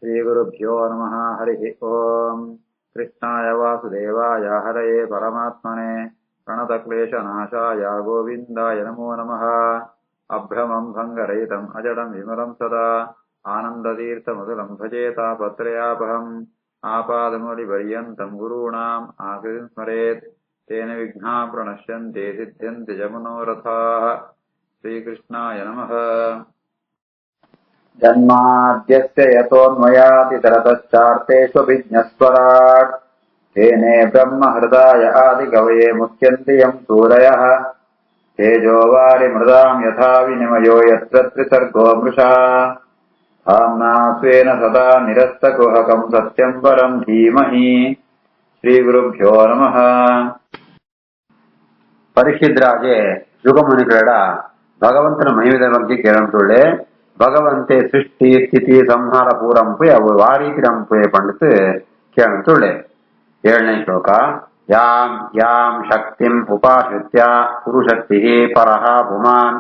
श्रीगुरुभ्यो नमः। हरिः ओम्। कृष्णाय वासुदेवाय हरये परमात्मने प्रणतक्लेशनाशाय गोविन्दाय नमो नमः। अभ्रमम् भङ्गरहितम् अजडम् विमलम् सदा आनन्दतीर्थमधुरम् भजेतापत्रयापहम् आपादमौलिपर्यन्तम् गुरूणाम् आकृतिम् स्मरेत् तेन विघ्नाः प्रणश्यन्ते सिद्ध्यन्ति च मनोरथाः। श्रीकृष्णाय नमः। जन्माद्यस्य यतोऽन्वयातितरतश्चार्तेष्वभिज्ञस्वराट् तेने ब्रह्महृदाय आदिकवये मुह्यन्ति यम् सूरयः तेजोवारिमृदाम् यथा विनिमयो यत्र त्रिसर्गो मृषा धाम्ना स्वेन सदा निरस्तकुहकम् सत्यम् परम् धीमहि। ಶ್ರೀಗುರುಭ್ಯೋ ನಮಃ. ಪರಿಶಿದ್ರಾಜೆ ಯುಗಮುನಿಗಳ ಭಗವಂತನ ಮಹಿಮೆದ ಬಗ್ಗೆ ಕೇಳಂತುಳ್ಳೆ ಭಗವಂತೆ ಸೃಷ್ಟಿ ಸ್ಥಿತಿ ಸಂಹಾರ ಪೂರಂಪೆ ಅವು ವಾರೀತಿರಂಪೆ ಪಂಡಿತ್ ಕೇಳಂತುಳ್ಳೆ. 7ನೇ ಶ್ಲೋಕ. ಯಾಂ ಯಾಂ ಶಕ್ತಿಂ ಉಪಾಶ್ರಿತ್ಯ ಪುರುಶಕ್ತಿ ಪರಃ ಪುಮಾನ್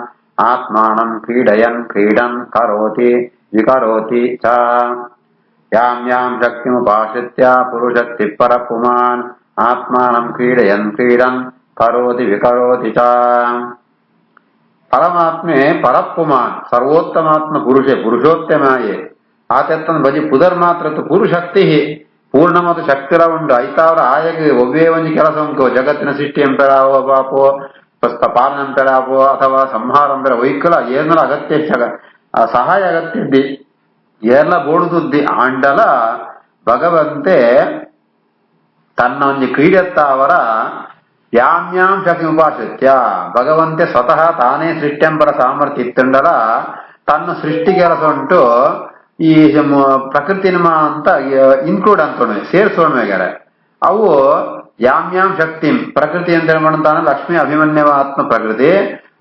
ಆತ್ಮಾನಂ ಕ್ರೀಡಯನ್ ಕ್ರೀಡನ್ ಕರೋತಿ ವಿಕರೋತಿ ಚ. ಯಾಂ ಯಾಂ ಶಕ್ತಿಮುಪಾಶ್ರಿತ್ಯ ಪುರುಶಕ್ತಿ ಪರಃ ಪುಮಾನ್ ಆತ್ಮಾನಂ ಕ್ರೀಡಯನ್ ಕ್ರೀಡನ್ ಕರೋತಿ ವಿಕರೋತಿ ಚ. ಪರಮಾತ್ಮೆ ಪರಪ್ಪುಮಾನ್ ಸರ್ವೋತ್ತಮಾತ್ಮ ಪುರುಷೆ ಪುರುಷೋತ್ತಮಾಯೆ ಆತನ ಬಜಿ ಪುದರ್ ಮಾತ್ರ ಪುರುಶಕ್ತಿ ಪೂರ್ಣಮತ ಶಕ್ತಿರ ಉಂಡು ಐತಾವ್ರ ಆಯಗೆ ಒವ್ವೇ ಒಂಜಿ ಕೆಲಸ ಉಂಟು. ಜಗತ್ತಿನ ಸೃಷ್ಟಿ ಎಂಪೆರಾವೋ ಪಾಪೋ ಪಾಲನ ಪೆರಾವೋ ಅಥವಾ ಸಂಹಾರ ಪೆರ ಒಯ್ಕಲ ಏನಲ್ಲ ಅಗತ್ಯ ಸಹಾಯ ಅಗತ್ಯ ಇದ್ದಿ ಎಲ್ಲ ಬೋಡುದುದ್ದಿ ಆಂಡಲ ಭಗವಂತೆ ತನ್ನ ಒಂದು ಕ್ರೀಡೆತ್ತಾವರ ಯಾಮ್ಯಾಂ ಶಕ್ತಿ ಉಪಾಶ್ರಿತ್ಯ ಭಗವಂತೆ ಸ್ವತಃ ತಾನೇ ಸೃಷ್ಟ್ಯಂಬರ ಸಾಮರ್ಥ್ಯ ಇತ್ತುಂಡಲ ತನ್ನ ಸೃಷ್ಟಿ ಕೆಲಸ ಉಂಟು ಈ ಪ್ರಕೃತಿ ಅಂತ ಇನ್ಕ್ಲೂಡ್ ಅಂತೋಣ ಸೇರಿಸೋಣ್ಯಾರ ಅವು ಯಾಮ್ಯಾಂ ಶಕ್ತಿ ಪ್ರಕೃತಿ ಅಂತ ಹೇಳ್ತಾನೆ. ಲಕ್ಷ್ಮಿ ಅಭಿಮನ್ಯವ ಆತ್ಮ ಪ್ರಕೃತಿ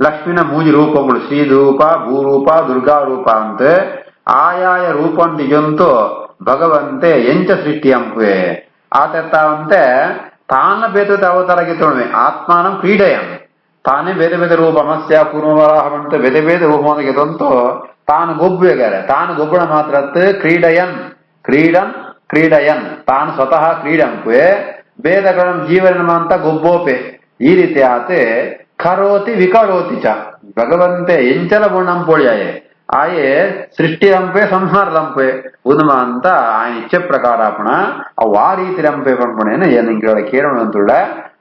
ಲಕ್ಷ್ಮಿನ ಮೂಜಿ ರೂಪಗಳು ಶ್ರೀರೂಪ ಭೂರೂಪ ದುರ್ಗಾ ರೂಪ ಅಂತ ಆಯಾಯ ರೂಪಂದಿಗಂತೂ ಭಗವಂತೆ ಎಂಚ ಸೃಷ್ಟಿ ಅಂಪುವೆ ಆತಂತೆ ತಾನ ಬೇದ ಅವತಾರಕ್ಕೆ ತೊಳವೆ ಆತ್ಮಾನಂ ಕ್ರೀಡೆಯಂ ತಾನೇ ಬೇರೆ ಬೇರೆ ರೂಪ ಮತ್ಸ್ಯ ಕೂರ್ಮವರಾಹವಂತ ಬೇರೆ ಬೇರೆ ರೂಪಕ್ಕೆ ತಂತು ತಾನು ಗೊಬ್ಬೆಗಾರೆ ತಾನು ಗೊಬ್ಬಳ ಮಾತ್ರ ಕ್ರೀಡಯನ್ ಕ್ರೀಡನ್ ಕ್ರೀಡಯನ್ ತಾನು ಸ್ವತಃ ಕ್ರೀಡಂಪುವೆ ಬೇದಗಳ ಜೀವನ ಅಂತ ಗೊಬ್ಬೋಪೆ ಈ ರೀತಿ ಆತೆ ಕರೋತಿ ವಿಕರೋತಿ ಚ ಭಗವಂತೆ ಎಂಚಲ ಗುಣಂಪೋಳಿಯಾಯೆ ಆಯೆ ಸೃಷ್ಟಿ ರಂಪೆ ಸಂಹಾರ ರಂಪೆ ಉದ್ಮ ಅಂತ ఆయన ఇచ్చే ప్రకారాపణ ఆ వారీతి రంపే పణ్పణేన ఏనంగిడ కేరణంతుళ్ళ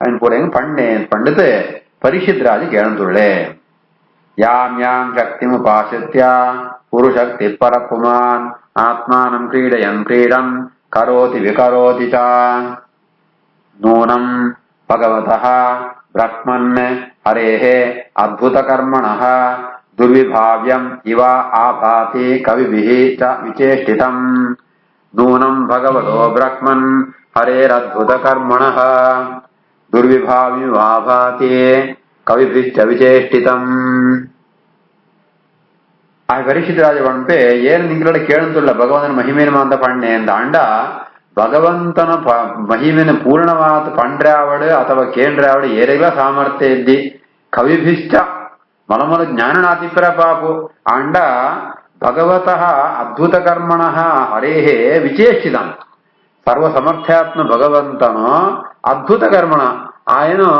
ఆయన పోరేంగ పండే పండితే పరిశుద్రాది కేరణంతుళ్ళే. యాం యాం శక్తిముపాశ్రిత్య పురుషక్తి పరపుమాన్ ఆత్మానం క్రీడయన్ క్రీడన్ కరోతి వికరోతి చ. నూనం భగవతః బ్రహ్మన్ హరేః అద్భుతకర్మణః ದುರ್ವಿಭಾವ್ಯಂ ಇವ ಆಭಾತಿ ಕವಿಭಿಃ ಚ ವಿಚೇಷ್ಟಿತಂ. ನೂನಂ ಭಗವತೋ ಬ್ರಹ್ಮನ್ ಹರೇರದ್ಭುತ ಕರ್ಮಣಃ ದುರ್ವಿಭಾವ್ಯಮಾಭಾತಿ ಕವಿಭಿಶ್ಚ ವಿಚೇಷ್ಟಿತಂ. ಆ ಪರಿಶುದ್ಧರಾಜ ಪಂಪೆ ಏನು ನಿಂಗಳ ಕೇಳಂತುಳ್ಳ ಭಗವಂತನ ಮಹಿಮೇನ ಅಂತ ಪಣ್ಣೆ ಅಂತ ಅಂಡ ಭಗವಂತನ ಮಹಿಮೆನ ಪೂರ್ಣವಾದ ಪಂಡ್ರಾವಡು ಅಥವಾ ಕೇಂದ್ರಾವಡು ಏರೆಗಳ ಸಾಮರ್ಥ್ಯ ಇದ್ದಿ ಕವಿಭಿಶ್ಚ ಮಲಮಲ ಜ್ಞಾನನಾತಿಪರ ಪಾಪು ಅಂಡ ಭಗವತಃ ಅದ್ಭುತ ಕರ್ಮಣ ಹರೇಹೇ ವಿಚೇಷ್ಟಿತಂ ಸರ್ವ ಸಮರ್ಥಾತ್ಮ ಭಗವಂತನು ಅದ್ಭುತ ಕರ್ಮಣ ಆಯನು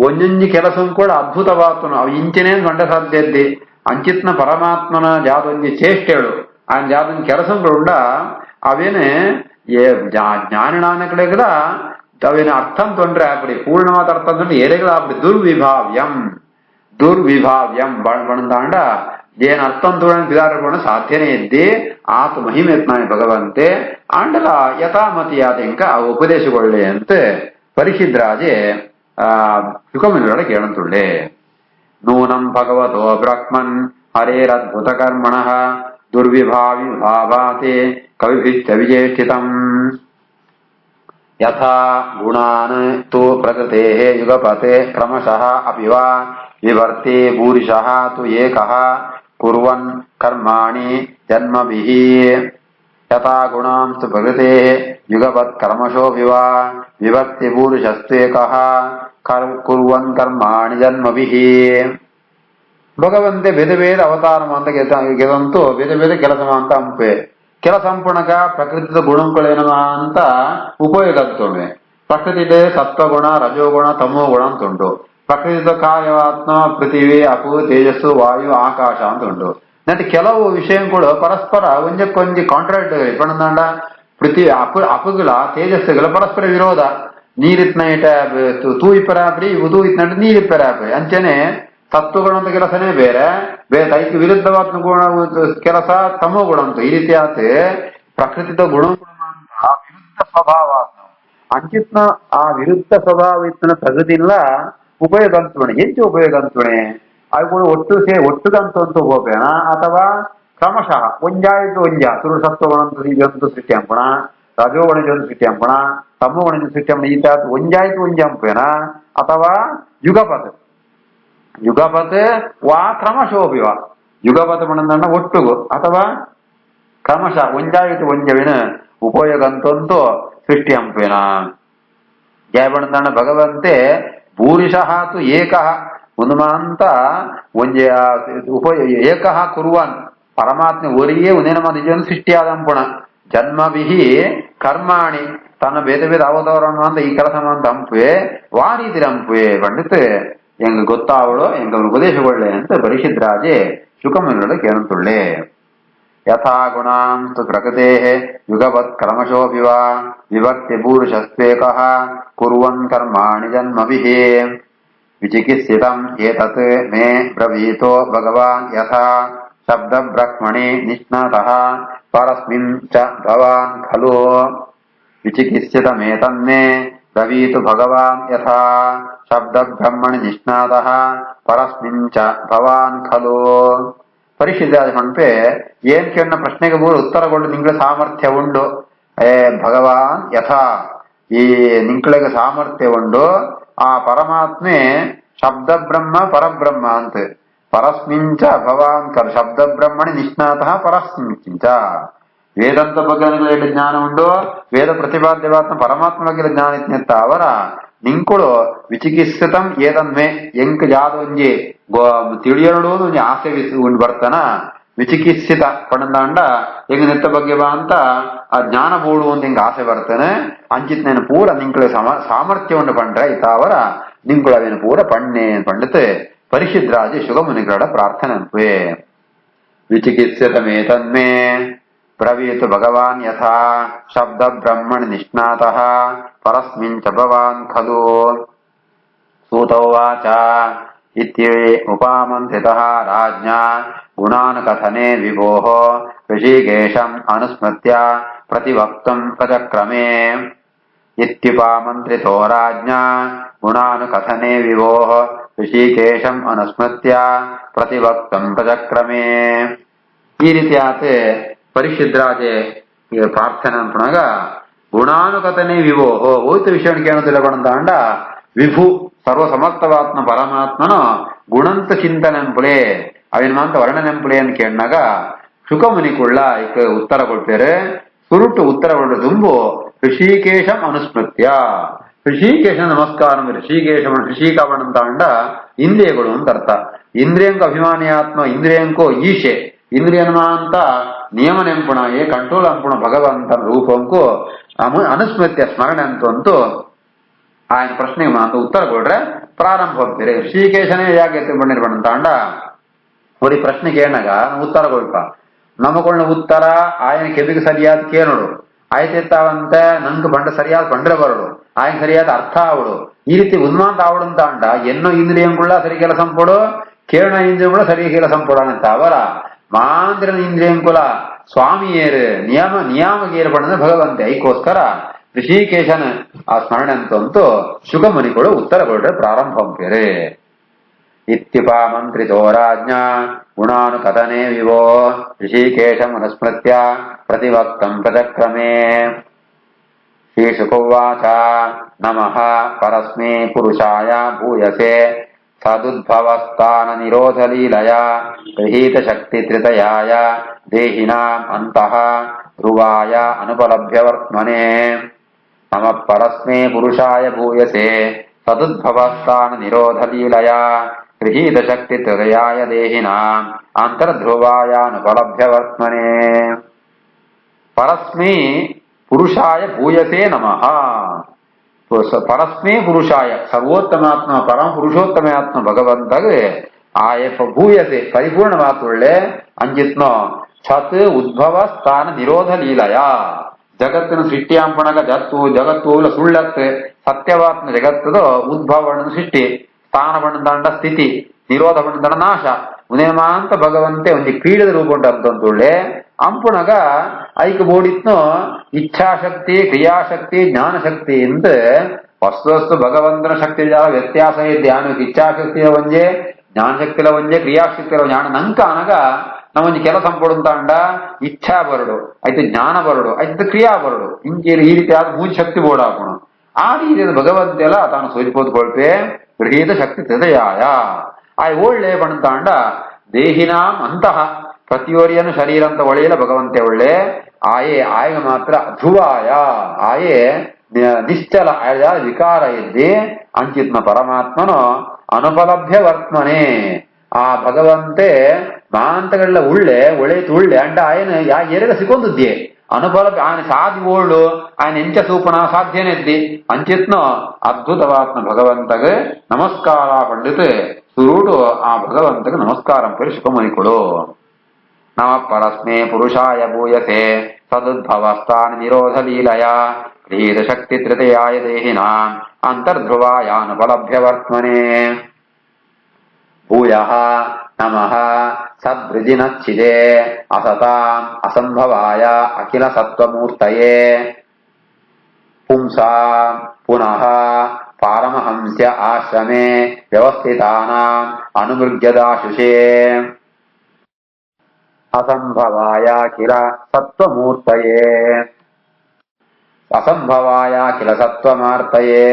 ಒಂಜೊಂಜಿ ಕೆಲಸ ಕೂಡ ಅದ್ಭುತವಾತನು ಅವು ಇಂಚಿನೇ ಗಂಡ ಸಾಧ್ಯ ಇದ್ದಿ ಅಂಚಿತ್ನ ಪರಮಾತ್ಮನ ಜಾದೊಂಜಿ ಚೇಷ್ಟೆಗಳು ఆయన జాతని ಕೆಲಸ కూడా అవేనే జ్ఞానాన కడగల అవేన అర్థం తొండ్రే అప్పుడు పూర్ణవాద అర్థం తొండ్ರೆ ఏరేగల అప్పుడు ದುರ್ವಿಭಾವ್ಯಂ ಬಣದಾಂಡ ಏನ್ ಅರ್ಥಂ ತೋಣ ಬಿದಾರಗೋಣ ಸಾಧ್ಯನೇ ಇದ್ದಿ ಆತ ಮಹಿಮೆತ್ನಾನೆ ಭಗವಂತೆ ಆಂಡಲ ಯಥಾಮತಿಯಾದ ಇಂಕ ಆ ಉಪದೇಶಗೊಳ್ಳೆ ಅಂತ ಪರಿಶುದ್ಧರಾಜೆ ಶುಕಮುನಿಗಳ ಕೇಳಂತುಳ್ಳೆ. ನೂನಂ ಭಗವತೋ ಬ್ರಹ್ಮನ್ ಹರೇರದ್ಭುತ ಕರ್ಮಣಃ ದುರ್ವಿಭಾವಿಭಾವಾತೆ ಕವಿಭಿಶ್ಚ ವಿಜೇಷ್ಟಿತಂ. ಯಥಾ ಗುಣಾನ್ ತು ಪ್ರಕೃತೇಃ ಯುಗಪತೆ ಕ್ರಮಶಃ ಅಪಿ ವಾ ವಿವರ್ತೆ ಭೂರಿಶಃ ತು ಏಕಃ ಕುರ್ವನ್ ಕರ್ಮಾಣಿ ಜನ್ಮಭಿಃ. ಯಥಾ ಗುಣಾಂಸ್ತು ಪ್ರಕೃತೇಃ ಯುಗಪತ್ ಕರ್ಮಶೋ ವಿವರ್ತೆ ಭೂರಿಶಸ್ತ್ವೇಕಃ ಕುರ್ವನ್ ಕರ್ಮಾಣಿ ಜನ್ಮಭಿಃ. ಭಗವಂತೆ ಬೇರೆ ಬೇರೆ ಅವತಾರ ಅಂತ ಗೆದಂತೂ ಬೇರೆ ಬೇರೆ ಕೆಲಸ ಅಂತ ಅಂಪೆ ಸಂಪೂರ್ಣಗ ಪ್ರಕೃತಿದ ಗುಣಗಳೇನವ ಅಂತ ಉಪಯೋಗ ಅಂತೊಮ್ಮೆ ಪ್ರಕೃತಿದೆ ಸತ್ವಗುಣ ರಜೋಗುಣ ತಮೋಗುಣ ಅಂತ ಉಂಟು. ಪ್ರಕೃತಿದ ಕಾರ್ಯವಾತ್ಮ ಪೃಥಿವಿ ಅಪು ತೇಜಸ್ಸು ವಾಯು ಆಕಾಶ ಅಂತ ಉಂಟು. ನಟ್ ಕೆಲವು ವಿಷಯಗಳು ಪರಸ್ಪರ ಒಂದಕ್ಕೊಂದು ಕಾಂಟ್ರಾಕ್ಟ್ ಪಣದಾಂಡ ಪೃಥ್ವಿ ಅಪುಗಳ ತೇಜಸ್ಸುಗಳ ಪರಸ್ಪರ ವಿರೋಧ. ನೀರಿತ್ನೈಟ ತೂ ಇಪ್ಪರಾಬ್ರಿ ಉದು ಇತ್ನಂಟ ನೀರ್ ಇಪ್ಪರಾಬ್ರಿ ಅಂಚೆನೆ ಸತ್ವಗುಣ ಅಂತ ಕೆಲಸನೇ ಬೇರೆ ತೈಕ್ ವಿರುದ್ಧವಾದ ಗುಣ ಕೆಲಸ ತಮೋ ಗುಣ ಅಂತ ಈ ರೀತಿ ಆತ ಪ್ರಕೃತಿದ ಗುಣಗುಣ ಅಂತ ವಿರುದ್ಧ ಸ್ವಭಾವ ಅಂಚಿತ್ನ ಆ ವಿರುದ್ಧ ಸ್ವಭಾವ ಇತ್ತನ ಪ್ರಕೃತಿಲ್ಲ ಉಪಯೋಗ ಅಂತುಣೆ ಹೆಚ್ಚು ಉಪಯೋಗ ಅಂತುಣೆ ಅವುಗಳು ಒಟ್ಟುಗಂತು ಅಂತ ಹೋಗೋಣ ಅಥವಾ ಕ್ರಮಶಃ ಒಂಜಾಯಿತು ಒಂಜ ಸುರು ಸತ್ವಗುಣಂತು ಸೃಷ್ಟಿ ಅಂಪಣ ರಜೋಗುಣಜೊಂದು ಸೃಷ್ಟಿ ಅಂಪಣ ತಮೋಗುಣಜ ಸೃಷ್ಟಿ ಅಂಪಣ ಈ ತರ ಒಂಜಾಯಿತು ಒಂಜ ಅಂಪೇನ ಅಥವಾ ಯುಗಪತ್ ವಾ ಕ್ರಮಶೋಭಿವ ಯುಗಪತ್ ಮಣಂದಣ್ಣ ಒಟ್ಟುಗು ಅಥವಾ ಕ್ರಮಶಃ ಒಂಜಾಯಿತು ಒಂಜವಿನ ಉಪಯೋಗ ಅಂತಂತೂ ಸೃಷ್ಟಿ ಅಂಪೇನ ಜಯಬಣಂದಣ್ಣ ಭಗವಂತೆ ಭೂರಿಶಃ ತು ಏಕಃ ಉನ್ಮಾಂತ ಒಂಜೆ ಏಕಃ ಕುರುವನ್ ಪರಮಾತ್ಮ ಒರಿಯೇ ಉನೇನಮ ನಿಜ ಸೃಷ್ಟಿಯಾದಂಪುಣ ಜನ್ಮವಿಹಿ ಕರ್ಮಾಣಿ ತನ್ನ ಬೇರೆ ಬೇರೆ ಅವತಾರಣ ಅಂತ ಈ ಕೆಲಸ ಅಂತ ಅಂಪುವೆ ವಾ ರೀತಿ ಅಂಪುವೆ ಪಂಡಿತ್ ಎಂಗ್ ಗೊತ್ತಾವಳು ಎಂಗ ಉಪದೇಶಗೊಳ್ಳೆ ಅಂತ ಪರಿಷಿದ್ರಾಜೆ ಶುಕಮುನಿಗಳು ಕೇಳುತ್ತುಳ್ಳೆ. ಯಥಾ ಗುಣಾಂಸ್ತು ಪ್ರಕೃತೆ ಯುಗವತ್ ಕ್ರಮಶೋಭಿವ ವಿಭಕ್ತಿ ಭೂರುಷಸ್ವೇಕಃ ಕುರ್ವನ್ ಕರ್ಮಾಣಿ ಜನ್ಮಭಿಃ ವಿಚಿಕಿತ್ಸಿತಂ ಏತತ್ ಮೇ ಬ್ರವೀತೋ ಭಗವಾನ್ ಯಥಾ ಶಬ್ದ ಬ್ರಹ್ಮಣಿ ನಿಷ್ಣಾತಃ ಪರಸ್ಮಿನ್ ಚ ಭವಾನ್ ಖಲು ವಿಚಿಕಿತ್ಸಿತಮೇತನ್ಮೇ ಬ್ರವೀತು ಭಗವಾನ್ ಯಥಾ ಶಬ್ದ ಬ್ರಹ್ಮಣಿ ನಿಷ್ಣಾತಃ ಪರಸ್ಮಿನ್ ಚ ಭವಾನ್ ಖಲು. ಪರಿಶುದ್ಧ ಮಣ್ಪೆ ಏನ್ ಕೇಳಿನ ಪ್ರಶ್ನೆಗೆ ಮೂರು ಉತ್ತರಗೊಂಡು ನಿಂಗಳ ಸಾಮರ್ಥ್ಯ ಉಂಡು ಭಗವಾನ್ ಯಥಾ ಈ ನಿಂಗಳಿಗೆ ಸಾಮರ್ಥ್ಯ ಉಂಡು ಆ ಪರಮಾತ್ಮೆ ಶಬ್ದ ಬ್ರಹ್ಮ ಪರಬ್ರಹ್ಮ ಅಂತ ಪರಸ್ಮಿಂಚ ಭವಾನ್ ಕರ್ ಶಬ್ದ ಬ್ರಹ್ಮಣಿ ನಿಷ್ಣಾತಃ ಪರಸ್ಮಿಂಚ ವೇದಾಂತ ಬಗ್ಗೆ ಹೇಳಿ ಜ್ಞಾನ ಉಂಡು ವೇದ ಪ್ರತಿಪಾದ್ಯವಾತ್ಮ ಪರಮಾತ್ಮ ಬಗ್ಗೆ ಜ್ಞಾನ ಇತ್ನೆತ್ತ ಅವರ ನಿಂಕುಳು ವಿಚಿಕಿತ್ಸಿತಂ ಏತನ್ಮೆ ಎಂಕ್ ಯಾದೊಂಜಿ ತಿಳಿಯಲು ಆಸೆ ಉಂಡು ಬರ್ತಾನ ವಿಚಿಕಿತ್ಸಿತ ಪಣಂದಾಂಡ ಹೆಂಗ ನಿತ್ತ ಬಗ್ಗೆ ಬಾ ಅಂತ ಆ ಜ್ಞಾನ ಬೋಡು ಅಂತ ಹಿಂಗ ಆಸೆ ಬರ್ತಾನೆ ಅಂಚಿತ್ ನೇನು ಪೂರ ನಿಂಕಳ ಸಾಮರ್ಥ್ಯ ಉಂಡು ಪಂಡ್ರೆ ಇತಾವರ ನಿಂಕುಳವೇನು ಪೂರ ಪಣ್ಣೆ ಪಂಡಿತ್ ಪರಿಶುದ್ಧರಾಜ ಶುಗಮುನಿಗಳ ಪ್ರಾರ್ಥನೆ ಅಂಪೆ. ವಿಚಿಕಿತ್ಸಿತಮೇತನ್ಮೇ ಬ್ರವೀತು ಭಗವಾನ್ ಯಥಾ ಶಬ್ದ ಬ್ರಹ್ಮಣಿ ನಿಷ್ಣಾತಃ ಪರಸ್ಮಿನ್ ಚ ಭವಾನ್ ಖಲು. ಸೂತೋವಾಚ ಇತ್ಯೇ ಉಪಮಂತ್ರಿತಃ ರಾಜ್ಞಾ ಗುಣಾನ್ ಕಥನೆ ವಿಭೋಃ ಋಷಿಕೇಶಂ ಅನುಸ್ಮೃತ್ಯ ಪ್ರತಿವಕ್ತುಂ ಪ್ರಚಕ್ರಮೇ. ಇತ್ಯುಪಮಂತ್ರಿತೋ ರಾಜ್ಞಾ ಗುಣಾನ್ ಕಥನೆ ವಿಭೋಃ ಋಷಿಕೇಶಂ ಅನುಸ್ಮೃತ್ಯ ಪ್ರತಿವಕ್ತುಂ ಪ್ರಚಕ್ರಮೇ. ಈ ರೀತಿ ಆತೆ ಪರಿಶುದ್ಧರಾಜೆ ಪ್ರಾರ್ಥನೆ ಅನ್ಪಣಾಗ ಗುಣಾನುಕಥನೆ ವಿಭೋಹೋ ಹೋಯ್ತು ವಿಷಯಕ್ಕೆ ಏನು ತಿಳ್ಕೊಂಡಾಂಡ ವಿಭು ಸರ್ವಸಮರ್ಥವಾತ್ಮ ಪರಮಾತ್ಮನ ಗುಣಂತ ಚಿಂತನೆ ಅಂಪುಳೆ ಅವಿನ ಮಾಂತ ವರ್ಣನೆಂಪುಳೆ ಅಂತ ಕೇಳಿನಾಗ ಶುಕಮುನಿಕುಳ್ಳ ಇಕ ಉತ್ತರ ಕೊಡ್ತಾರೆ ಸುರುಟು ಉತ್ತರ ಕೊಡ ತುಂಬು ಋಷಿಕೇಶಂ ಅನುಸ್ಮೃತ್ಯ ಋಷಿಕೇಶ ನಮಸ್ಕಾರ ಋಷಿಕವಣಂತಾಂಡ ಇಂದ್ರಿಯಗಳು ಅಂತ ಅರ್ಥ. ಇಂದ್ರಿಯಂಕ ಅಭಿಮಾನಿಯಾತ್ಮ ಇಂದ್ರಿಯಂಕೋ ಈಶೆ ಇಂದ್ರಿಯನ್ಮ ಅಂತ ನಿಯಮ ನೆಂಪುಣ ಕಂಟ್ರೋಲ್ ಅಂಪುಣ ಭಗವಂತನ ರೂಪಂಕು ಅನುಸ್ಮೃತ್ಯ ಸ್ಮರಣೆ ಅಂತಂತೂ ఆయన ಪ್ರಶ್ನೆಗೆ ಮಾತು ಉತ್ತರ ಕೊಡ್ರೆ ಪ್ರಾರಂಭ ಹೋಗ್ತೀರಿ ಋಷಿಕೇಶನೇ ಯಾಕೆ ಬಂದಿರ್ಬಂತಾಂಡ ஒரு ಪ್ರಶ್ನೆ ಕೇಳನಾಗ ಉತ್ತರ ಕೊಡ್ಪ ನಮಗೊಳ್ಳ ಉತ್ತರ ఆయన ಕೆಬಿಗೆ ಸರಿಯಾದ ಕೇಳೋಡು ಆಯ್ತಿರ್ತಾವಂತ ನಂಗೆ ಬಂಡ ಸರಿಯಾದ ಬಂಡ್ರೆ ಬರೋಡು ఆయన ಸರಿಯಾದ ಅರ್ಥ ಆವಡು ಈ ರೀತಿ ಉನ್ಮಾಂತ ಆವಡು ಅಂಡ ಎನ್ನೋ ಇಂದ್ರಿಯಂಗುಳ್ಳ ಸರಿ ಕೆಲಸ ಪೋಡು ಕೇಳೋ ಇಂದ್ರಿಯಂಗುಳ ಸರಿ ಕೆಲಸ ಪೋಡಂತ ಅವರ ಮಾಂದ್ರನ ಇಂದ್ರಿಯಂಕುಲ ಸ್ವಾಮಿಯೇರು ನಿಯಾಮಗೇರು ಪಡೆದ ಭಗವಂತೆ ಐಕೋಸ್ಕರ ಋಷಿಕೇಶನ ಆ ಸ್ಮರಣೆ ಅಂತಂತೂ ಶುಕಮುನಿಗಳು ಉತ್ತರ ಕೊಡ್ರೆ ಪ್ರಾರಂಭ ಅಂಪೇರೆ. ಇತ್ಯುಪಮಂತ್ರಿತೋ ರಾಜ್ಞಾ ಗುಣಾನುಕಥನೆ ವಿವೋ ಋಷಿಕೇಶಂ ಅನುಸ್ಮೃತ್ಯ ಪ್ರತಿವಕ್ತಂ ಪ್ರಚಕ್ರಮೇ. ಶ್ರೀಶುಕುವಾಚ ನಮಃ ಪರಸ್ಮೈ ಪುರುಷಾಯ ಭೂಯಸೆ ಸದುದ್ಭವಸ್ಥಾನ ನಿರೋಧ ಲೀಲಯ ಗೃಹೀತ ಶಕ್ತಿ ತ್ರಿತಯಾಯ ದೇಹಿನಾಂ ಅಂತಃ ಧ್ರುವಾಯ ಅನುಪಲಭ್ಯವರ್ತ್ಮನೆ. ನಮಃ ಪರಸ್ಮೈ ಪುರುಷಾಯ ಭೂಯಸೆ ಸದುದ್ಭವಸ್ಥಾನ ನಿರೋಧ ಲೀಲಯ ಗೃಹೀತ ಶಕ್ತಿ ತ್ರಿತಯಾಯ ದೇಹಿನಾಂ ಅಂತರ್ಧ್ರುವಾಯ ಅನುಪಲಭ್ಯವರ್ತ್ಮನೆ. ಪರಸ್ಮೈ ಪುರುಷಾಯ ಭೂಯಸೇ ನಮಃ. ಪರಸ್ಮೈ ಪುರುಷಾಯ ಸರ್ವೋತ್ತಮಾತ್ಮ ಪರಮ ಪುರುಷೋತ್ತಮ ಆತ್ಮ ಭಗವಂತಗೆ ಆಯ ಭೂಯಸೆ ಪರಿಪೂರ್ಣವಾತುಳ್ಳೆ ಅಂಜಿತ್ನೋ ಛತ್ ಉದ್ಭವ ಸ್ಥಾನ ನಿರೋಧ ಲೀಲಯ. ಜಗತ್ತಿನ ಸೃಷ್ಟಿಯಾಂಪಣಗ ಜಗತ್ತು ಸುಳ್ಳತ್ತೆ ಸತ್ಯವಾತ್ಮ ಜಗತ್ತದ ಉದ್ಭವ ಬಣ್ಣದ ಸೃಷ್ಟಿ, ಸ್ಥಾನ ಬಣ್ಣದಂಡ ಸ್ಥಿತಿ, ನಿರೋಧ ಬಣ್ಣದಂಡ ನಾಶ ಉನೇಮಾಂತ ಭಗವಂತೆ ಒಂದು ಕ್ರೀಡದ ರೂಪ ಉಂಟಂತಂದುಳ್ಳೆ ಅಂಪುಣಗ ಐಕ ಬೋಡಿತ್ನೋ ಇಚ್ಛಾಶಕ್ತಿ ಕ್ರಿಯಾಶಕ್ತಿ ಜ್ಞಾನಶಕ್ತಿ ಅಂತ ವಸ್ತು ಭಗವಂತನ ಶಕ್ತಿ ವ್ಯತ್ಯಾಸ ಧ್ಯಾನ ಇಚ್ಛಾಶಕ್ತಿಯ ಒಂಜೆ ಜ್ಞಾನಶಕ್ತಿಲ ಒಂಜೆ ಕ್ರಿಯಾಶಕ್ತಿಲ ಜ್ಞಾನ ನಂಕ అనಗ ನಾವೊಂದು ಕೆಲಸ ಪಡುಂತಾಂಡ ಇಚ್ಛಾ ಬರಡು ಆಯ್ತು ಜ್ಞಾನ ಬರಡು ಆಯ್ತು ಕ್ರಿಯಾ ಬರಡು ಇಂಕೆ ಈ ರೀತಿ ಆದ ಮೂರು ಶಕ್ತಿ ಬೋಡಾಕೋಣ ಆ ರೀತಿಯ ಭಗವಂತೆಲ್ಲ ತಾನು ಸೋಚಿಪೋದ್ಕೊಳ್ಪೆ ಗೃಹೀತ ಶಕ್ತಿ ಹೃದಯಾಯ ಆಯ್ ಒಳ್ಳೆ ಪಣಂತಾಂಡ ದೇಹಿನಾಂ ಅಂತಹ ಪ್ರತಿಯೊರಿಯನ್ನು ಶರೀರ ಅಂತ ಒಳ್ಳೆಯಲ್ಲ ಭಗವಂತೆ ಒಳ್ಳೆ ಆಯೇ ಆಯಗ ಮಾತ್ರ ಧ್ರುವಾಯ ಆಯೇ ನಿಶ್ಚಲ ಆಯ ವಿಕಾರ ಇದ್ದಿ ಅಂಚಿತ್ನ ಪರಮಾತ್ಮನು ಅನುಪಲಭ್ಯ ವರ್ತಮನೆ. ಆ ಭಗವಂತೆ ಮಾಂತಗಳ ಉಳ್ಳೆ ಒಳೆತು ಉಳ್ಳೆ ಅಂಡ ఆయన ఎరగ సికొందుద్ది అనుపల ఆయన సాధి ఓళ్ళు ఆయన ఎంచ సూపణ సాధ్యನೆದ್ದಿ ಅಂಚಿತ್ನೋ ಅದ್ಭುತವಾತ್ಮ ಭಗವಂತಗೆ ನಮಸ್ಕಾರ ಪಂಡಿತ್ ಸುರುಡು ಆ ಭಗವಂತಗೆ ನಮಸ್ಕಾರ ಪರಿ ಸುಖಮನಿಕೊಡು. ನಮ ಪರಸ್ಮೇ ಪುರುಷಾಯ ಭೂಯಸೆ ಸದುದ್ಭವಸ್ಥಾನ ನಿರೋಧ ಲೀಲಯ ಗೃಹೀತ ಶಕ್ತಿ ತೃತೀಯಾಯ ದೇಹಿನಾಂ ಅಂತರ್ಧ್ರುವಾಯಾನುಪಲಭ್ಯ ವರ್ತಮನೆ. ಭೂಯಃ ನಮಃ ಸದ್ವೃಜಿನಚ್ಛಿದೆ ಅಸತಾಂ ಅಸಂಭವಾಯ ಅಖಿಲ ಸತ್ವಮೂರ್ತಯೇ ಪುಂಸಾಂ ಪುನಃ ಪಾರಮಹಂಸ್ಯ ಆಶ್ರಮೇ ವ್ಯವಸ್ಥಿತಾನಾಂ ಅನುಮೃಗ್ಯದಾಶುಷೇ ಅಸಂಭವಾಯ ಕಿಲ ಸತ್ವಮೂರ್ತಯೇ ಅಸಂಭವಾಯ ಕಿಲ ಸತ್ವಮಾರ್ತಯೇ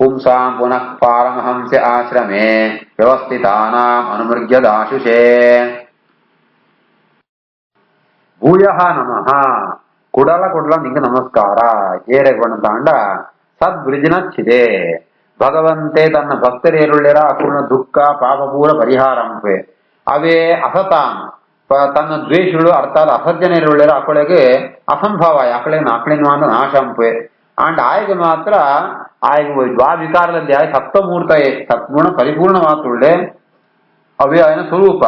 ಪುಂಸಾಂ ಪುನಃ ಪಾರಮಹಂಸ್ಯ ಆಶ್ರಮೇ ವ್ಯವಸ್ಥಿತಾನಾಂ ಅನುಮೃಗ್ಯದಾಶುಷೇ. ಭೂಯಃ ನಮಃ ಕುಡಲ ನಿಂಗೆ ನಮಸ್ಕಾರ ಏರೆ ಬಂದಾಂಡ ಸದ್ವೃಜಿನಚ್ಛಿದೆ ಭಗವಂತೆ ತನ್ನ ಭಕ್ತರೇರುಳ್ಳೆರ ಅಪೂರ್ಣ ದುಃಖ ಪಾಪಪೂರ ಪರಿಹಾರಂಪೆ ಅವೇ ಅಸತಾಂ ತನ್ನ ದ್ವೇಷಗಳು ಅರ್ಥಾತ್ ಅಸಜ್ಜನೇರುಳ್ಳೆರ ಅಕಳೆಗೆ ಅಸಂಭವ ಅಕಳಿನ ನಾಶಂಪೆ ಅಂಡ್ ಆಯ್ಗೆ ಮಾತ್ರ ಆಯ್ಗೆ ದ್ವಾವಿಕಾರದಲ್ಲಿ ಆಯ್ ಸಪ್ತಮೂರ್ತಯೇ ಸತ್ಗುಣ ಪರಿಪೂರ್ಣವಾತುಳ್ಳೆ ಅವೇ ಆಯ್ನ ಸ್ವರೂಪ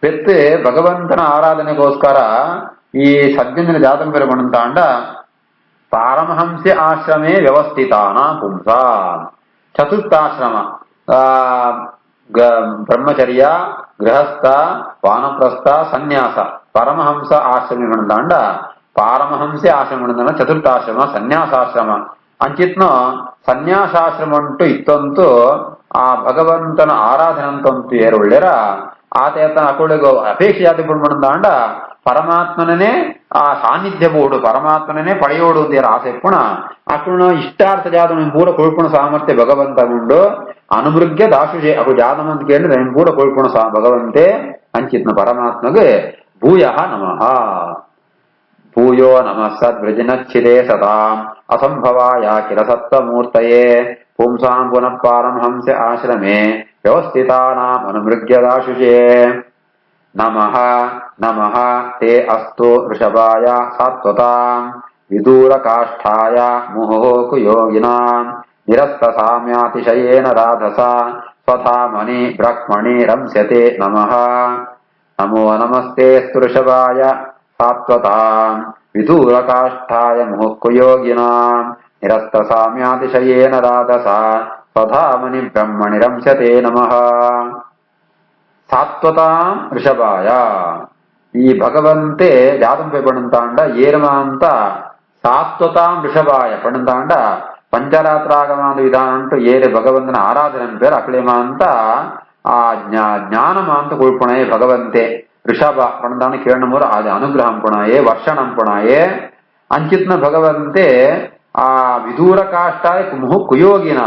ಪೆತ್ತೆ ಭಗವಂತನ ಆರಾಧನೆಗೋಸ್ಕರ ಈ ಸಜ್ಜನ ಜಾತಂಪೆರೆ ಬಂತಾಂಡ ಪಾರಮಹಂಸ್ಯ ಆಶ್ರಮೇ ವ್ಯವಸ್ಥಿತಾನ ಪುಂಸ ಚತುರ್ಥಾಶ್ರಮ ಬ್ರಹ್ಮಚರ್ಯ ಗೃಹಸ್ಥ ವಾನಪ್ರಸ್ಥ ಸನ್ಯಾಸ ಪರಮಹಂಸ ಆಶ್ರಮಿ ಬಂದಾಂಡ ಪಾರಮಹಂಸೆ ಆಶ್ರಮ ಬಂದ ಚತುರ್ಥಾಶ್ರಮ ಸನ್ಯಾಸಾಶ್ರಮ ಅಂಚಿತ್ನೋ ಸನ್ಯಾಸಾಶ್ರಮ ಉಂಟು ಇತ್ತಂತೂ ಆ ಭಗವಂತನ ಆರಾಧನೆ ಅಂತಂತೂ ಏರುಳ್ಳೆರ ಆತ ಅಕುಳಿಗೆ ಅಪೇಕ್ಷೆ ಜಾತಿ ಬಂದಾಂಡ ಪರಮಾತ್ಮನೇ ಆ ಸಾನ್ನಿಧ್ಯ ಬೋಡು ಪರಮಾತ್ಮನೇ ಪಡೆಯೋಡು ಅಂತ ಆಸೆ ಪುಣ ಅಕುಣ ಇಷ್ಟಾರ್ಥ ಜಾತ ಪೂರ ಕೊಳ್ಪುಣ ಸಾಮರ್ಥ್ಯ ಭಗವಂತ ಉಂಡು ಅನುಮೃಗ್ಯ ದಾಶುಷೆ ಅಕು ಜಾತಂ ಅಂತ ಕೇಳಿದ್ರೆ ಪೂರ ಕೊಳ್ಪುಣ ಭಗವಂತೆ ಅಂಚಿತ್ನ ಪರಮಾತ್ಮಗೆ ಭೂಯಃ ನಮಃ. ಭೂಯೋ ನಮಃ ಸದ್ವೃಜಿನಚ್ಛಿದೆ ಸತಾಂ ಅಸಂಭವಾಯ ಕಿಲ ಸತ್ವಮೂರ್ತಯೇ ಪುಂಸಾಂ ಪುನಃ ಪಾರಮಹಂಸ್ಯ ಆಶ್ರಮೇ ವ್ಯವಸ್ಥಿತಾನಾಂ ಅನುಮೃಗ್ಯದಾಶುಷೇ. ನಮಃ ನಮಃ ತೇ ಅಸ್ತು ವೃಷಭಾಯ ಸಾತ್ವತಾಂ ವಿದೂರಕಾಷ್ಠಾಯ ಮುಹುಃ ಯೋಗಿನಾಂ ನಿರಸ್ತ ಸಾಮ್ಯಾತಿಶಯೇನ ರಾಧಸ ಸ್ವಧಾಮನಿ ಬ್ರಹ್ಮಣಿ ರಂಸ್ಯತೆ ನಮಃ. ನಮೋ ನಮಸ್ತೆ ವೃಷಭಾಯ ಸಾತ್ವತಾಂ ವಿದೂರಕಾಷ್ಠಾಯ ಮುಹುಃ ಯೋಗಿನಾಂ ನಿರಸ್ತ ಸಾಮ್ಯಾತಿಶಯೇನ ರಾಧಸ ಸ್ವಧಾಮನಿ ಬ್ರಹ್ಮಣಿ ರಂಸ್ಯತೆ ನಮಃ. ಸಾತ್ವತಾಂ ಋಷಭಾಯ ಈ ಭಗವಂತೆ ಜಾತಂಪೆ ಪಣಂತಾಂಡ ಏರಮ ಅಂತ ಸಾತ್ವತಾಂ ಋಷಭಾಯ ಪಣಂತಾಂಡ ಪಂಚರಾತ್ರಾಗಮಾದ ವಿಧಾನ ಉಂಟು ಏರೆ ಭಗವಂತನ ಆರಾಧನೆ ಪೇರು ಅಕ್ಲೇಮ ಅಂತ ಆ ಜ್ಞಾನಮ ಅಂತ ಕೊಳ್ಪುಣಯೇ ಭಗವಂತೆ ಋಷಭ ಪಣಂತಾಂಡ ಕಿರಣ ಮೂರ ಅದು ಅನುಗ್ರಹಂ ಪುಣಯೇ ವರ್ಷಣಂ ಪುಣಯೇ ಅಂಚಿತ್ನ ಭಗವಂತೆ ಆ ವಿದೂರ ಕಾಷ್ಟಾಯ ಮುಹು ಕುಯೋಗಿನ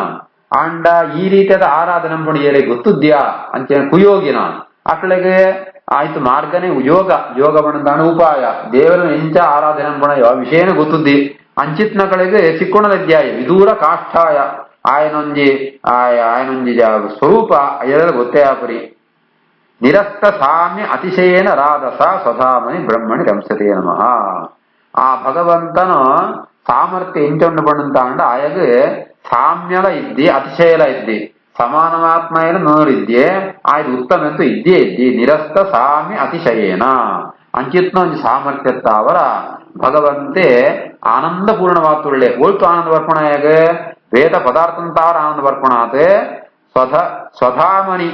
ಅಂಡ ಈ ರೀತಿಯಾದ ಆರಾಧನೆ ಪುಣ ಏರೆ ಗೊತ್ತುದ್ಯಾ ಅಂತ ಕುಯೋಗಿನ ಅಕ್ಳೆಗೆ ಆಯ್ತು ಮಾರ್ಗನೇ ಯೋಗ ಪಣಂತಾಂಡ ಉಪಾಯ ದೇವರ ಎಂಚ ಆರಾಧನೆ ಪುಣ ವಿಷಯನೇ ಗೊತ್ತುದ್ದಿ ಅಂಚಿತ್ನ ಕಡೆಗೆ ಸಿಕ್ಕೋಣದಧ್ಯಾಯ ವಿದೂರ ಕಾಷ್ಠಾಯ ಆಯನೊಂಜಿ ಸ್ವರೂಪ ಎಲ್ಲ ಗೊತ್ತೇ ಆಪರಿ ನಿರಸ್ತ ಸಾಮ್ಯ ಅತಿಶಯೇನ ರಾಧಸ ಸ್ವಧಾಮನಿ ಬ್ರಹ್ಮಣಿ ರಂಸತೆ ನಮಃ. ಆ ಭಗವಂತನು ಸಾಮರ್ಥ್ಯ ಎಂಚೊಂಡು ಪಣ್ಣುಂತಾಂಡ ಅಯಗ್ ಸಾಮ್ಯಲ ಇದ್ದಿ ಅತಿಶಯಲ ಇದ್ದಿ ಸಮಾನಮಾತ್ಮಯಲು ನೋರಿದ್ಯೆ ಆಯ್ದು ಉತ್ತಮ ಅಂತೂ ಇದ್ದೇ ಇದ್ದಿ ನಿರಸ್ತ ಸಾಮ್ಯ ಅತಿಶಯೇನ ಅಂಚಿತ್ನ ಒಂದು ಸಾಮರ್ಥ್ಯತ್ತಾವರ ಭಗವಂತೆ ಆನಂದ ಪೂರ್ಣವಾತುಳ್ಳೆ ಒಳ್ತು ಆನಂದ ಬರ್ಪಣಾಯಗ ವೇದ ಪದಾರ್ಥಂತಾವರ ಆನಂದ ಬರ್ಪಣಾತ್ ಸ್ವಧಾಮನಿ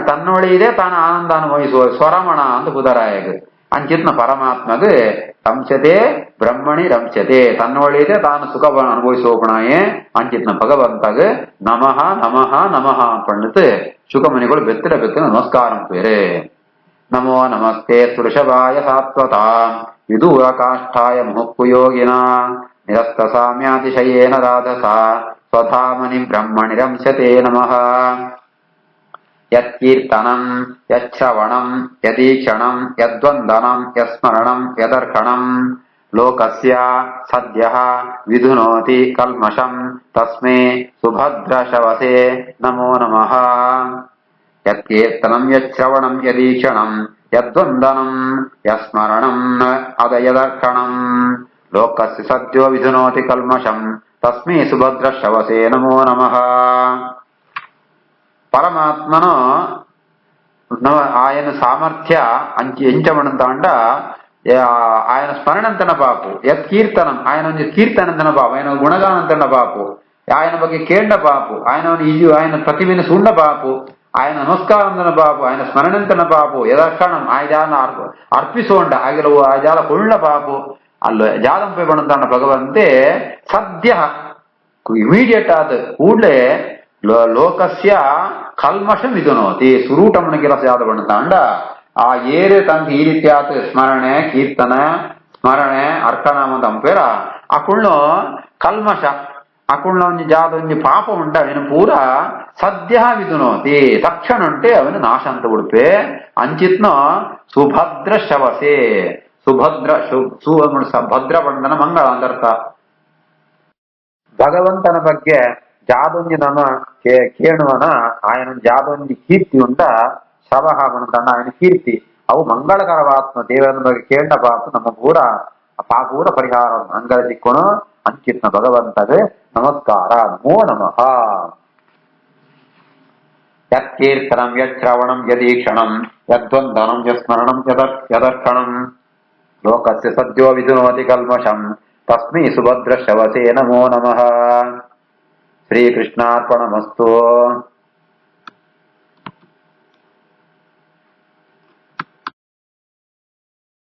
ತನ್ನೊಳಿದೆ ತಾನು ಆನಂದ ಅನುಭವಿಸುವ ಸ್ವರಮಣ ಅಂತ ಬುಧರಾಯಗ ಅಂಚಿತ್ನ ಪರಮಾತ್ಮಗ್ ರಂಸತೆ ಬ್ರಹ್ಮಣಿ ರಂಸತೆ ತನ್ನೊಳಿದೆ ತಾನು ಸುಖ ಅನುಭವಿಸೋಪಣಾಯೇ ಅಂಚಿತ್ನ ಭಗವಂತಗ್ ನಮಃ ನಮಃ ನಮಃ ಪಣ್ಣತ್ ಶುಕಮನಿಗಳು ಬೆತ್ತಿನ ನಮಸ್ಕಾರಂ ಬೇರೆ. ನಮೋ ನಮಸ್ತೆ ಸುಋಷಭಾಯ ಸಾತ್ವತಾ ವಿದೂರ ಕಾಷ್ಠಾಯ ಮುಹುಃಪುಯೋಗಿನ ನಿರಸ್ತ ಸಾಮ್ಯಾತಿಶಯೇನ ರಾಧಸ ಸ್ವಧಾಮನಿ ಬ್ರಹ್ಮಣಿ ರಂಸತೆ ನಮಃ. ಯತ್ಕೀರ್ತನಂ ಯಚ್ಛ್ರವಣಂ ಯದೀಕ್ಷಣಂ ಯದ್ವಂದನಂ ಯಸ್ಮರಣಂ ಯದರ್ಕಣಂ ಲೋಕಸ್ಯ ಸದ್ಯಃ ವಿಧುನೋತಿ ಕಲ್ಮಷಂ ತಸ್ಮೈ ಸುಭದ್ರಶವಸೇ ನಮೋ ನಮಃ. ಯತ್ಕೀರ್ತನಂ ಯಚ್ಛ್ರವಣಂ ಯದೀಕ್ಷಣಂ ಯದ್ವಂದನಂ ಯಸ್ಮರಣಂ ಯದರ್ಕಣಂ ಲೋಕಸ್ಯ ಸದ್ಯೋ ವಿಧುನೋತಿ ಕಲ್ಮಷಂ ತಸ್ಮೈ ಸುಭದ್ರಶವಸೇ ನಮೋ ನಮಃ. ಪರಮಾತ್ಮನು ఆయన సామర్థ్య ఎంచమనంతాండ ఆయన స్మరణంతన పాపు యత్ కీర్తనం ఆయన కీర్తనంతన పాపు ఆయన గుణగానంతన పాపు ఆయన ಬಗ್ಗೆ ಕೇಂಡ ಪಾಪು ఆయన ಪ್ರತಿಮೆನ ಸುಂಡ ಪಾಪು ఆయన ನಮಸ್ಕಾರಂತನ ಪಾಪು ఆయన ಸ್ಮರಣಂತನ ಪಾಪು ಯದಕ್ಷಣಂ ಆಯ್ದಾನ ಅರ್ಪಿಸೋಂಡ ಆಗಿರುವ ಆಯ್ದಾಲ ಕೊಳ್ಳ ಪಾಪು ಅಲ್ಲ ಜಾದಂಪೆ ಬಣಂತಾಂಡ ಭಗವಂತೆ ಸದ್ಯ ಇಮಿಡಿಯೇಟ್ ಆದ ಕೂಡಲೇ ಲೋಕಸ್ಯ ಕಲ್ಮಷಂ ವಿಧುನೋತಿ ಸುರೂಟಮನ ಕೆಲಸ ಯಾವ್ದು ಬಣ್ಣತಾಂಡ ಆ ಏರೆ ತಂದು ಈ ರೀತಿ ಆತ ಸ್ಮರಣೆ ಕೀರ್ತನ ಸ್ಮರಣೆ ಅರ್ಕನಾಮ ಅಂತ ಅಂಪೇರ ಅಕುಳ್ನು ಕಲ್ಮಷ ಅಕುಳ್ನ ಒಂಜಿ ಜಾದ ಒಂಜಿ ಪಾಪ ಉಂಟ ಅವನು ಪೂರ ಸದ್ಯ ವಿಧುನೋತಿ ತಕ್ಷಣ ಉಂಟೆ ಅವನು ನಾಶ ಅಂತ ಉಡುಪೆ ಅಂಚಿತ್ನ ಸುಭದ್ರ ಶವಸೆ ಸುಭದ್ರ ಭದ್ರ ಬಂಧನ ಮಂಗಳ ಅಂದರ್ಥ. ಭಗವಂತನ ಬಗ್ಗೆ ಜಾದೊಂಜಿ ನಮ್ಮ ಕೇಳುವನ ఆయన ಜಾದೊಂಜಿ ಕೀರ್ತಿ ಉಂಟ ಶವಹ ಬಂತಂಡ ఆయన ಕೀರ್ತಿ ಅವು ಮಂಗಳಕರವಾತ್ಮ ದೇವರ ಬಗ್ಗೆ ಕೇಂಡ ಪಾಪ ನಮ್ಮ ಪೂರ ಪಾಪೂರ ಪರಿಹಾರ ಮಂಗಳ ಸಿಕ್ಕೋಣ ಅಂಚಿತ್ನ ಭಗವಂತಗೆ ನಮಸ್ಕಾರ ನಮೋ ನಮಃ. ಯತ್ಕೀರ್ತನಂ ಯಚ್ಶ್ರವಣಂ ಯದೀಕ್ಷಣಂ ಯದ್ವಂದನಂ ಯಸ್ಮರಣಂ ಯದರ್ಕಣಂ ಲೋಕಸ್ಯ ಸದ್ಯೋ ವಿಧುನೋತಿ ಕಲ್ಮಷಂ ತಸ್ಮೈ ಸುಭದ್ರ ಶವಸೇ ನಮೋ ನಮಃ. ಶ್ರೀಕೃಷ್ಣಾರ್ಪಣಮಸ್ತು.